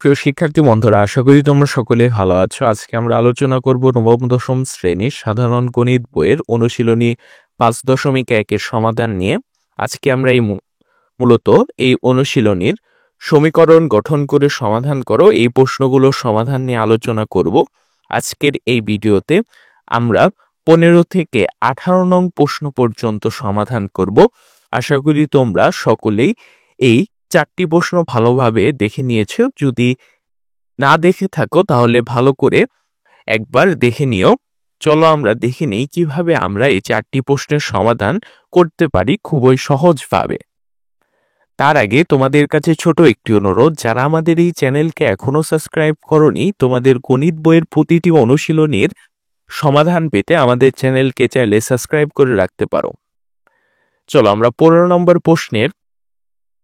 প্রিয় শিক্ষার্থী বন্ধুরা, আশা করি তোমরা সকলে ভালো আছো। আজকে আমরা আলোচনা করব নবম দশম শ্রেণীর সাধারণ গণিত বইয়ের অনুশীলনী 5.1 এর সমাধান নিয়ে। আজকে আমরা মূলত এই অনুশীলনীর সমীকরণ গঠন করে সমাধান করো এই প্রশ্নগুলোর সমাধান নিয়ে আলোচনা করব। আজকের এই ভিডিওতে আমরা 15 থেকে 18 নং প্রশ্ন পর্যন্ত সমাধান করব। আশা করি তোমরা সকলেই এই 4টি প্রশ্ন ভালোভাবে দেখে নিয়েছো। যদি না দেখে থাকো তাহলে ভালো করে একবার দেখে নিও। চলো আমরা দেখে নেই কিভাবে আমরা এই 4টি প্রশ্নের সমাধান করতে পারি খুবই সহজভাবে। তার আগে তোমাদের কাছে ছোট একটি অনুরোধ, যারা আমাদের এই চ্যানেলকে এখনো সাবস্ক্রাইব করোনি, তোমাদের গণিত বইয়ের প্রতিটি অনুশীলনীর সমাধান পেতে আমাদের চ্যানেলকে চাইলে সাবস্ক্রাইব করে রাখতে পারো। চলো আমরা 15 নম্বর প্রশ্নের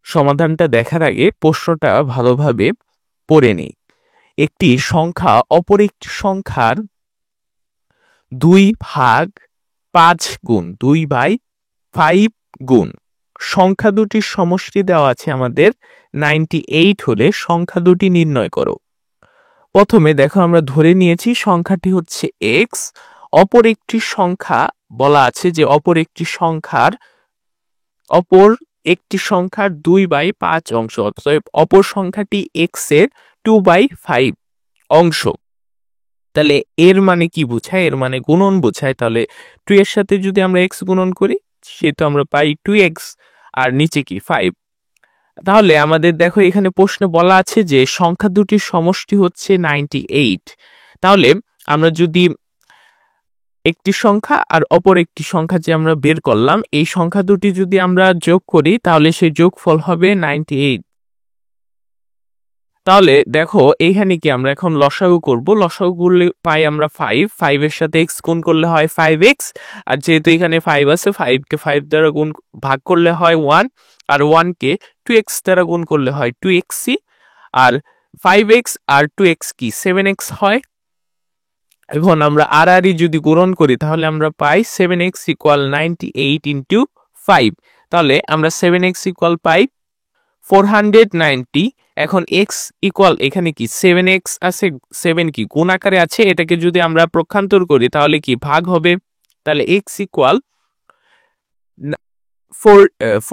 সমাধানটা দেখার আগে প্রশ্নটা ভালোভাবে পড়ে নিই। একটি সংখ্যা অপর একটি সংখ্যার 2/5 গুণ 2/5 গুণ সংখ্যা দুটির সমষ্টি দেওয়া আছে আমাদের 98 হলে সংখ্যা দুটি নির্ণয় করো। প্রথমে দেখো আমরা ধরে নিয়েছি সংখ্যাটি হচ্ছে x, অপর একটি সংখ্যা বলা আছে যে অপর একটি সংখ্যার 2/5 অংশ, অতএব অপর সংখ্যাটি x এর 2/5 অংশ। তাহলে এর মানে কি বোঝায়? এর মানে গুণন বোঝায়। তাহলে 2 এর সাথে যদি আমরা x গুণন করি সেটা আমরা পাই 2x, আর নিচে কি 5। তাহলে আমাদের দেখো এখানে প্রশ্নে বলা আছে যে সংখ্যা দুটির সমষ্টি হচ্ছে 98। তাহলে আমরা যদি একটি সংখ্যা আর অপর একটি সংখ্যা যে আমরা বের করলাম, এই সংখ্যা দুটি যদি আমরা যোগ করি তাহলে সেই যোগফল হবে 98। তাহলে দেখো এইখানে কি আমরা এখন লসাগু করব। লসাগু করলে পাই আমরা 5 এর সাথে x গুণ করলে হয় 5x, আর যেহেতু এখানে 5 আছে 5 কে 5 দ্বারা গুণ ভাগ করলে হয় 1, আর 1 কে 2x দ্বারা গুণ করলে হয় 2x, আর 5x আর 2x কি 7x হয়। এখন আমরা আর যদি গুণন করি তাহলে আমরা পাই 7x = 98 × 5। তাহলে আমরা 7x = পাই 490। এখন x ইকুয়াল এখানে কি 7x আছে, 7 কি গুণ আকারে আছে, এটাকে যদি আমরা পক্ষান্তর করি তাহলে কি ভাগ হবে। তাহলে x ইকুয়াল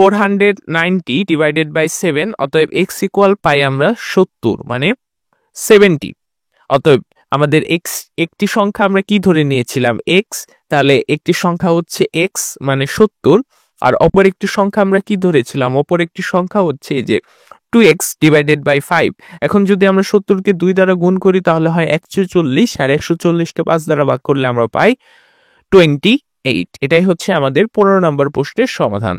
490 ডিভাইডেড বাই 7, অতএব x ইকুয়াল পাই আমরা 70 মানে 70। অতএব আমাদের x একটি সংখ্যা আমরা কি ধরে নিয়েছিলাম x, তাহলে একটি সংখ্যা হচ্ছে x মানে 70, আর অপর একটি সংখ্যা আমরা কি ধরেছিলাম? অপর একটি সংখ্যা হচ্ছে যে 2x ডিভাইডেড বাই 5। এখন যদি আমরা 70 কে 2 দ্বারা গুণ করি তাহলে হয় 140, আর 140 কে 5 দ্বারা ভাগ করলে আমরা পাই 28। এটাই হচ্ছে আমাদের 15 নম্বর প্রশ্নের সমাধান।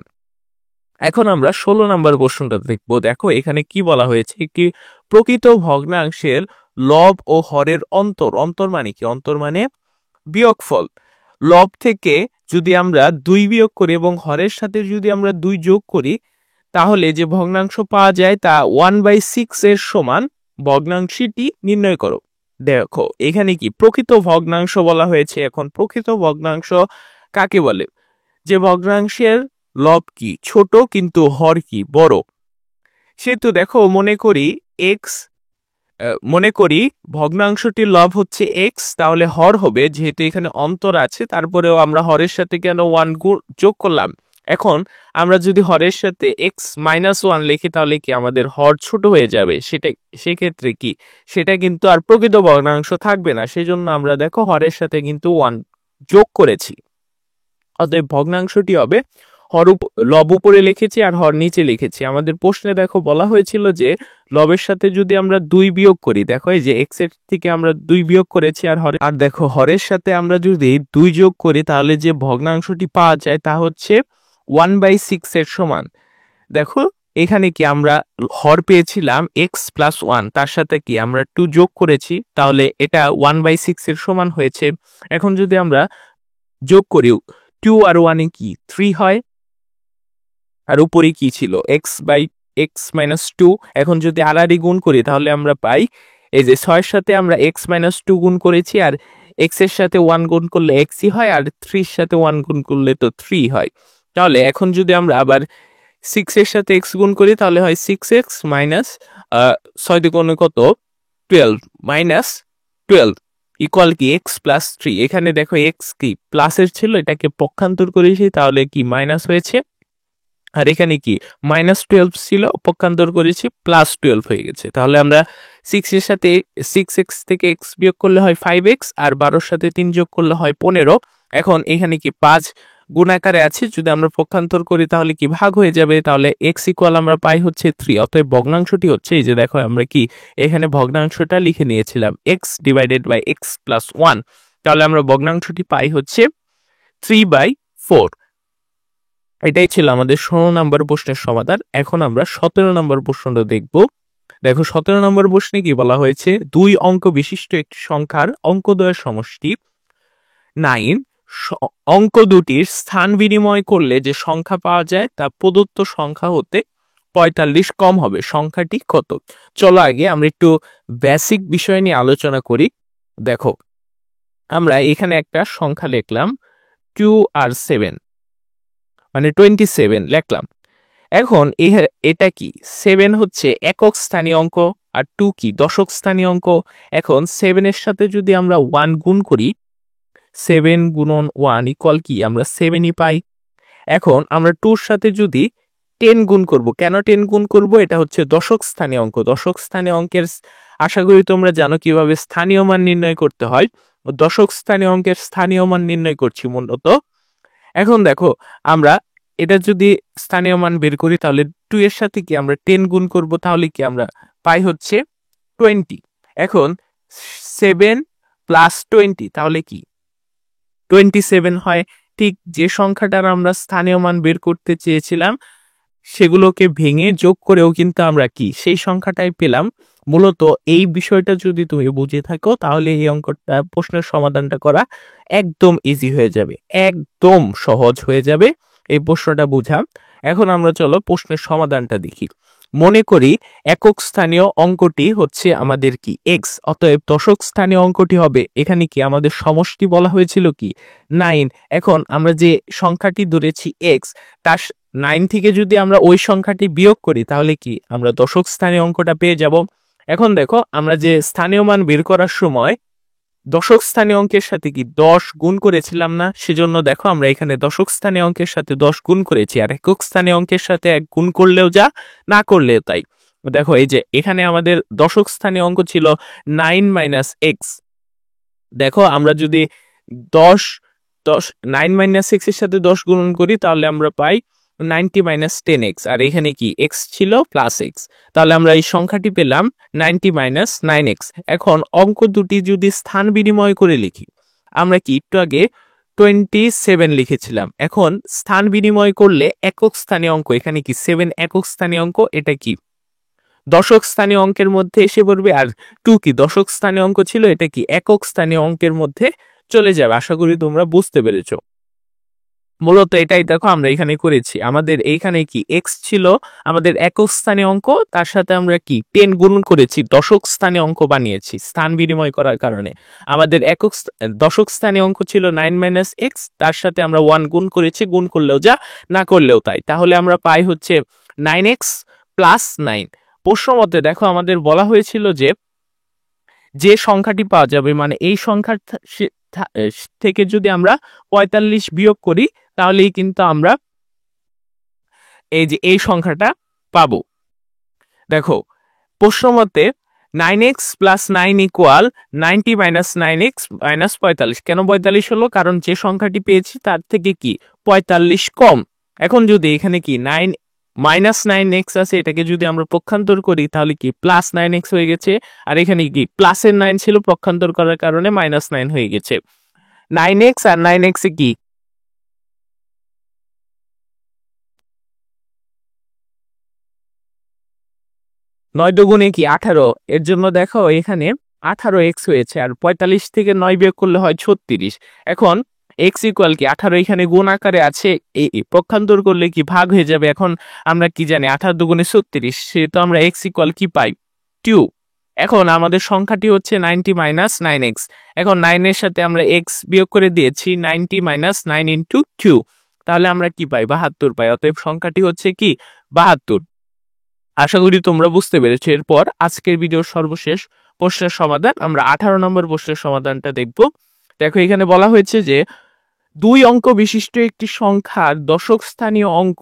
এখন আমরা 16 নম্বর প্রশ্নটা দেখব। দেখো এখানে কি বলা হয়েছে, কি প্রকৃত ভগ্নাংশের লব ও হরের অন্তর মানে কি? অন্তর মানে বিয়োগফল। লব থেকে যদি আমরা 2 বিয়োগ করি এবং হরের সাথে যদি আমরা 2 যোগ করি তাহলে যে ভগ্নাংশ পাওয়া যায় তা 1/6 এর সমান। ভগ্নাংশটি নির্ণয় করো। দেখো এখানে কি প্রকৃত ভগ্নাংশ বলা হয়েছে। এখন প্রকৃত ভগ্নাংশ কাকে বলে? যে ভগ্নাংশের লব কি ছোট কিন্তু হর কি বড়। সেহেতু দেখো মনে করি ভগ্নাংশটির লব হচ্ছে x, তাহলে হর হবে, যেহেতু এখানে অন্তর আছে তারপরেও আমরা হরের সাথে কেন 1 যোগ করলাম। এখন আমরা যদি হরের সাথে x-1 লিখি তাহলে কি আমাদের হর ছোট হয়ে যাবে। সেক্ষেত্রে কি সেটা কিন্তু আর প্রকৃত ভগ্নাংশ থাকবে না। সেজন্য আমরা দেখো হরের সাথে কিন্তু 1 যোগ করেছি। অতএব ভগ্নাংশটি হবে লব উপরে লিখেছি আর হর নিচে লিখেছি। আমাদের প্রশ্নে দেখো বলা হয়েছিল যে লবের সাথে যদি আমরা 2 বিয়োগ করি, দেখো এই যে x এর থেকে আমরা 2 বিয়োগ করেছি, আর দেখো হরের সাথে আমরা যদি 2 যোগ করি তাহলে যে ভগ্নাংশটি পাওয়া যায় তা হচ্ছে 1/6 এর সমান। দেখো এখানে কি আমরা হর পেয়েছিলাম x + 1, তার সাথে কি আমরা 2 যোগ করেছি, তাহলে এটা 1/6 এর সমান হয়েছে। এখন যদি আমরা যোগ করি 2 আর 1 এ কি 3 হয়, আর উপরে কি ছিল x/x - 2। এখন যদি আড়াআড়ি গুণ করি তাহলে আমরা পাই এই যে 6 এর সাথে আমরা x-2 গুণ করেছি, আর x এর সাথে 1 গুণ করলে x-ই হয়, আর 3 এর সাথে 1 গুণ করলে তো 3 হয়। তাহলে এখন যদি আমরা আবার 6 এর সাথে x গুণ করি তাহলে হয় 6x 6 দুগুণে কত 12 মাইনাস 12 ইকুয়াল কি x প্লাস 3। এখানে দেখো x কি প্লাসের ছিল, এটাকে পক্ষান্তর করেছি তাহলে কি মাইনাস হয়েছে, আর এখানে কি -12 ছিল পক্ষান্তর করেছি +12 হয়ে গেছে। তাহলে আমরা 6 এর সাথে 6x থেকে x বিয়োগ করলে হয় 5x, আর 12 এর সাথে 3 যোগ করলে হয় 15। এখন এখানে কি 5 গুণাকারে আছে, যদি আমরা পক্ষান্তর করি তাহলে কি ভাগ হয়ে যাবে, তাহলে x ইকুয়াল আমরা পাই হচ্ছে 3। অতএব ভগ্নাংশটি হচ্ছে, এই যে দেখো আমরা কি এখানে ভগ্নাংশটা লিখে নিয়েছিলাম x divided by x plus 1, তাহলে আমরা ভগ্নাংশটি পাই হচ্ছে 3/4। এটাই ছিল আমাদের 16 নম্বর প্রশ্নের সমাধান। এখন আমরা 17 নম্বর প্রশ্নটা দেখব। দেখো 17 নম্বর প্রশ্নে কি বলা হয়েছে, 2 অঙ্ক বিশিষ্ট একটি সংখ্যার অঙ্কদ্বয়ের সমষ্টি 9 অঙ্ক দুটির স্থান বিনিময় করলে যে সংখ্যা পাওয়া যায় তা প্রদত্ত সংখ্যা হতে 45 কম হবে, সংখ্যাটি কত? চলো আগে আমরা একটু বেসিক বিষয় নিয়ে আলোচনা করি। দেখো আমরা এখানে একটা সংখ্যা লিখলাম 2 আর 7 মানে 27 লিখলাম। এখন এটা কি 7 হচ্ছে একক স্থানীয় অঙ্ক, আর 2 কি দশক স্থানীয় অঙ্ক। এখন 7 এর সাথে যদি আমরা 1 গুণ করি, 7 গুণন 1 ইকুয়াল কি আমরা 7ই পাই। এখন আমরা 2 এর সাথে যদি 10 গুণ করব, কেন 10 গুণ করব, এটা হচ্ছে দশক স্থানীয় অঙ্ক। দশক স্থানীয় অঙ্কের আশা করি তোমরা জানো কিভাবে স্থানীয় মান নির্ণয় করতে হয়। দশক স্থানীয় অঙ্কের স্থানীয় মান নির্ণয় করছি মূলত। এখন দেখো আমরা এটা যদি স্থানীয় মান বের করি তাহলে 2 এর সাথে কি আমরা 10 গুণ করব, তাহলে কি আমরা পাই হচ্ছে 20। এখন 7 প্লাস 20 তাহলে কি 27 হয়। ঠিক যে সংখ্যাটার আমরা স্থানীয় মান বের করতে চেয়েছিলাম সেগুলোকে ভেঙে যোগ করেও কিন্তু আমরা কি সেই সংখ্যাটাই পেলাম। মূলত এই বিষয়টা যদি তুমি বুঝে থাকো তাহলে এই অঙ্কটা প্রশ্নের সমাধানটা করা একদম ইজি হয়ে যাবে, একদম সহজ হয়ে যাবে এই প্রশ্নটা বুঝা। এখন আমরা চলো প্রশ্নের সমাধানটা দেখি। মনে করি একক স্থানীয় অঙ্কটি হচ্ছে আমাদের কি x, অতএব দশক স্থানীয় অঙ্কটি হবে, এখানে কি আমাদের সমষ্টি বলা হয়েছিল কি 9। এখন আমরা যে সংখ্যাটি ধরেছি x, তার 9 থেকে যদি আমরা ওই সংখ্যাটি বিয়োগ করি তাহলে কি আমরা দশক স্থানীয় অঙ্কটা পেয়ে যাব। এখন দেখো আমরা যে স্থানীয় মান বের করার সময় দশক স্থানীয় অঙ্কের সাথে কি 10 গুণ করেছিলাম না, সেজন্য দেখো আমরা এখানে দশক স্থানীয় অঙ্কের সাথে 10 গুণ করেছি, আর একক স্থানীয় অঙ্কের সাথে 1 গুণ করলেও যা, না করলেও তাই। দেখো এই যে এখানে আমাদের দশক স্থানীয় অঙ্ক ছিল 9 - x। দেখো আমরা যদি 10 9 - x এর সাথে 10 গুণন করি তাহলে আমরা পাই 90 - 10x, আর এখানে কি x ছিল প্লাস x, তাহলে আমরা এই সংখ্যাটি পেলাম 90 - 9x। এখন অঙ্ক দুটি যদি স্থান বিনিময় করে লিখি, আমরা কি একটু আগে 27 লিখেছিলাম, এখন স্থান বিনিময় করলে একক স্থানীয় অঙ্ক, এখানে কি 7 একক স্থানীয় অঙ্ক, এটা কি দশক স্থানীয় অঙ্কের মধ্যে এসে পড়বে, আর 2 কি দশক স্থানীয় অঙ্ক ছিল, এটা কি একক স্থানীয় অঙ্কের মধ্যে চলে যাবে। আশা করি তোমরা বুঝতে পেরেছো। মূলত এটাই দেখো আমরা এখানে করেছি, আমাদের এইখানে কি x ছিল আমাদের একক স্থানীয় অঙ্ক, তার সাথে আমরা কি 10 গুণ করেছি, দশক স্থানীয় অঙ্ক বানিয়েছি স্থান বিনিময় করার কারণে। আমাদের দশক স্থানীয় অঙ্ক ছিল 9 - x, তার সাথে আমরা 1 গুণ করেছি, গুণ করলেও যা, না করলেও তাই, তাহলে আমরা পাই হচ্ছে 9x প্লাস 9। প্রশ্ন মতে দেখো আমাদের বলা হয়েছিল যে সংখ্যাটি পাওয়া যাবে, মানে এই সংখ্যার থেকে যদি আমরা 45 বিয়োগ করি তাহলেই কিন্তু আমরা এই সংখ্যাটা পাবো। দেখো প্রশ্ন মতে 9x plus 9 equal 90 - 9x minus 45। কেন 45 হলো, কারণ যে সংখ্যাটি পেয়েছি তার থেকে কি 45 কম। এখন যদি এখানে কি 9 -9x আছে, এটাকে যদি আমরা পক্ষান্তর করি তাহলে কি প্লাস 9x হয়ে গেছে, আর এখানে কি প্লাসের 9 ছিল, পক্ষান্তর করার কারণে -9 হয়ে গেছে। 9x আর 9x এ কি 9 দুগুণে কি 18, এর জন্য দেখো এখানে 18x হয়েছে, আর 45 থেকে 9 বিয়োগ করলে হয় 36। এখন x ইকুয়াল কি 18 এখানে গুণ আকারে আছে, এই পক্ষান্তর করলে কি ভাগ হয়ে যাবে। এখন আমরা কি জানি 18 দুগুণে 36, সেহেতু আমরা x ইকুয়াল কি পাই 2। এখন আমাদের সংখ্যাটি হচ্ছে 90 - 9x। এখন 9 এর সাথে আমরা x বিয়োগ করে দিয়েছি, 90 - 9 ইন্টু 2, তাহলে আমরা কি পাই 72 পাই। অতএব সংখ্যাটি হচ্ছে কি 72। আশা করি তোমরা বুঝতে পেরেছো। এরপর আজকের ভিডিওর সর্বশেষ প্রশ্নের সমাধান, আমরা 18 নম্বর প্রশ্নের সমাধানটা দেখব। দেখো এখানে বলা হয়েছে যে 2 অঙ্ক বিশিষ্ট একটি সংখ্যার দশক স্থানীয় অঙ্ক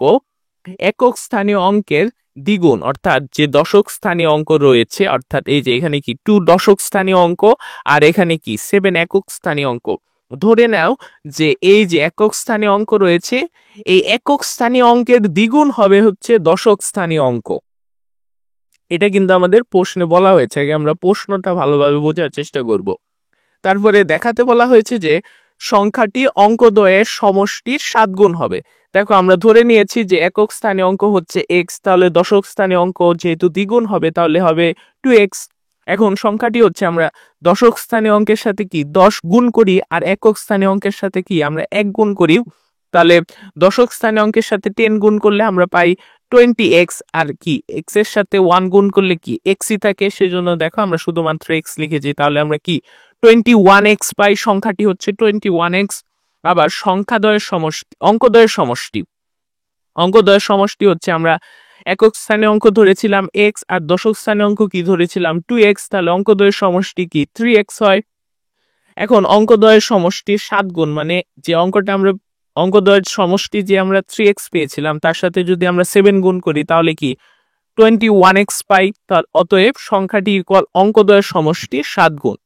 একক স্থানীয় অঙ্কের দ্বিগুণ, অর্থাৎ যে দশক স্থানীয় অঙ্ক রয়েছে, অর্থাৎ এই যে এখানে কি 2 দশক স্থানীয় অঙ্ক আর এখানে কি 7 একক স্থানীয় অঙ্ক। ধরে নাও যে এই যে একক স্থানীয় অঙ্ক রয়েছে, এই একক স্থানীয় অঙ্কের দ্বিগুণ হবে হচ্ছে দশক স্থানীয় অঙ্ক। এটা কিন্তু আমাদের প্রশ্নে বলা হয়েছে, আগে আমরা প্রশ্নটা ভালোভাবে বোঝার চেষ্টা করব। তারপরে দেখাতে বলা হয়েছে যে সংখ্যাটি অঙ্কদ্বয়ের সমষ্টির 7 গুণ হবে। দেখো আমরা ধরে নিয়েছি যে একক স্থানীয় অঙ্ক হচ্ছে x, তাহলে দশক স্থানীয় অঙ্ক যেহেতু দ্বিগুণ হবে তাহলে হবে 2x। এখন সংখ্যাটি হচ্ছে আমরা দশক স্থানীয় অঙ্কের সাথে কি 10 গুণ করি আর একক স্থানীয় অঙ্কের সাথে কি আমরা 1 গুণ করি, তাহলে দশক স্থানীয় অঙ্কের সাথে 10 গুণ করলে আমরা পাই 20x, আর কি x এর সাথে 1 গুণ করলে কি xই থাকে, সেজন্য দেখো আমরা শুধুমাত্র x লিখেছি, তাহলে আমরা কি 21x পাই। সংখ্যাটি হচ্ছে 21x। আবার সংখ্যাদ্বয়ের সমষ্টি অঙ্কদ্বয়ের সমষ্টি হচ্ছে আমরা একক স্থানীয় অঙ্ক ধরেছিলাম x আর দশক স্থানীয় অঙ্ক কি ধরেছিলাম 2x, তাহলে অঙ্কদ্বয়ের সমষ্টি কি 3x হয়। এখন অঙ্কদ্বয়ের সমষ্টির 7 গুণ, মানে যে অঙ্কটা আমরা অঙ্কদ্বয়ের সমষ্টি যে আমরা 3x পেয়েছিলাম তার সাথে যদি আমরা 7 গুণ করি তাহলে কি 21x পাই। তার অতএব সংখ্যাটি ইকুয়াল অঙ্কদ্বয়ের সমষ্টির 7 গুণ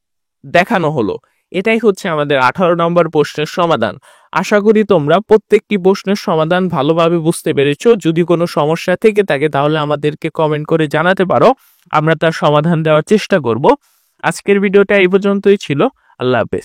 দেখানো হলো। এটাই হচ্ছে আমাদের 18 নম্বর প্রশ্নের সমাধান। আশা করি তোমরা প্রত্যেকটি প্রশ্নের সমাধান ভালোভাবে বুঝতে পেরেছো। যদি কোনো সমস্যা থেকে থাকে তাহলে আমাদেরকে কমেন্ট করে জানাতে পারো, আমরা তার সমাধান দেওয়ার চেষ্টা করব। আজকের ভিডিওটা এই পর্যন্তই ছিল। আল্লাহ হাফেজ।